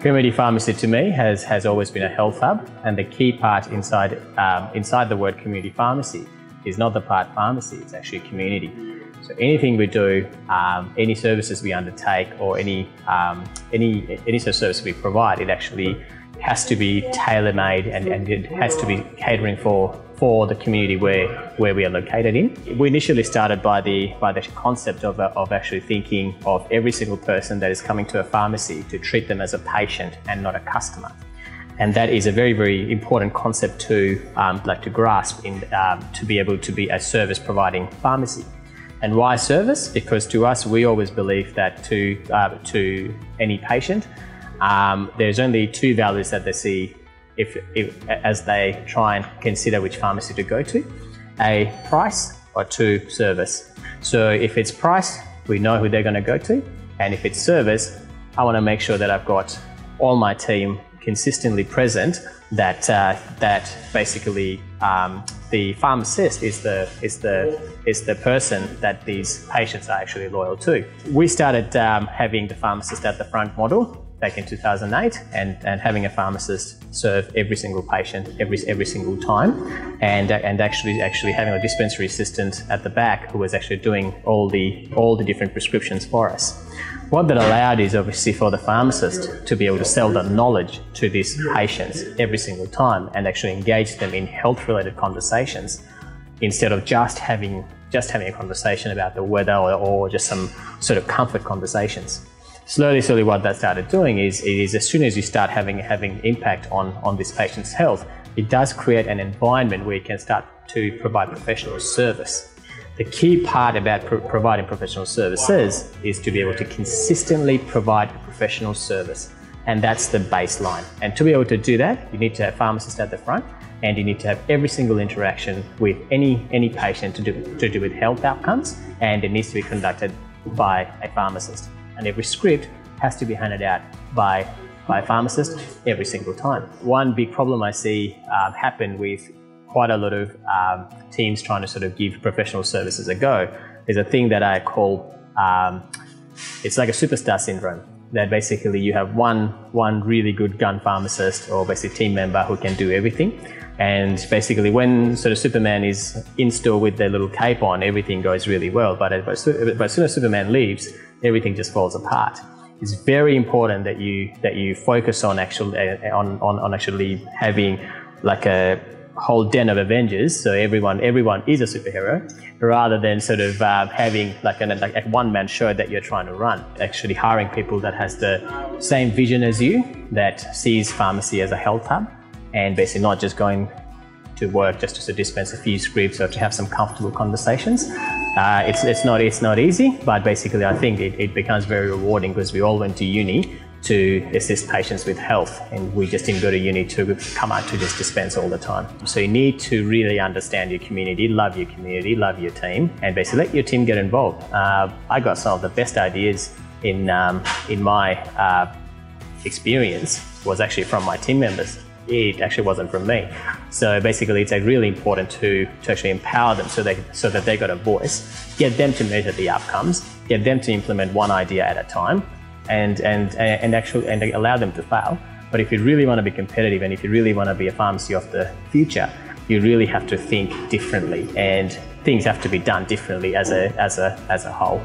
Community pharmacy to me has always been a health hub, and the key part inside the word community pharmacy is not the part pharmacy, it's actually community. So anything we do, any services we undertake, or any sort of service we provide, it actually has to be tailor-made, and it has to be catering for the community where we are located in. We initially started by the concept of actually thinking of every single person that is coming to a pharmacy to treat them as a patient and not a customer. And that is a very, very important concept to grasp to be able to be a service providing pharmacy. And why service? Because to us, we always believe that to any patient, there's only two values that they see as they try and consider which pharmacy to go to: a, price, or two, service. So if it's price, we know who they're going to go to, and if it's service, I want to make sure that I've got all my team consistently present, that basically the pharmacist is the person that these patients are actually loyal to. We started having the pharmacist at the front model back in 2008, and having a pharmacist serve every single patient every single time, and actually having a dispensary assistant at the back who was actually doing all the different prescriptions for us. What that allowed is obviously for the pharmacist to be able to sell the knowledge to these patients every single time and actually engage them in health-related conversations, instead of just having a conversation about the weather or just some sort of comfort conversations. Slowly what that started doing is as soon as you start having impact on this patient's health, it does create an environment where you can start to provide professional service. The key part about providing professional services is to be able to consistently provide professional service, and that's the baseline. And to be able to do that, you need to have pharmacists at the front, and you need to have every single interaction with any patient to do with health outcomes, and it needs to be conducted by a pharmacist. And every script has to be handed out by a pharmacist every single time. One big problem I see happen with quite a lot of teams trying to sort of give professional services a go is a thing that I call, it's like a superstar syndrome, that basically you have one really good gun pharmacist or basically team member who can do everything. And basically when sort of Superman is in store with their little cape on, everything goes really well. But as soon as Superman leaves, everything just falls apart. It's very important that you focus on actually having like a whole den of Avengers, so everyone is a superhero, rather than sort of having like a one-man show that you're trying to run. Actually hiring people that has the same vision as you, that sees pharmacy as a health hub, and basically not just going to work just to dispense a few scripts or to have some comfortable conversations. It's not easy, but basically I think it becomes very rewarding, because we all went to uni to assist patients with health, and we just didn't go to uni to come out to just dispense all the time. So you need to really understand your community, love your team, and basically let your team get involved. I got some of the best ideas in my experience was actually from my team members. It actually wasn't from me. So basically it's really important to actually empower them so that they got a voice, get them to measure the outcomes, get them to implement one idea at a time, and allow them to fail. But if you really want to be competitive, and if you really want to be a pharmacy of the future, you really have to think differently, and things have to be done differently as a whole.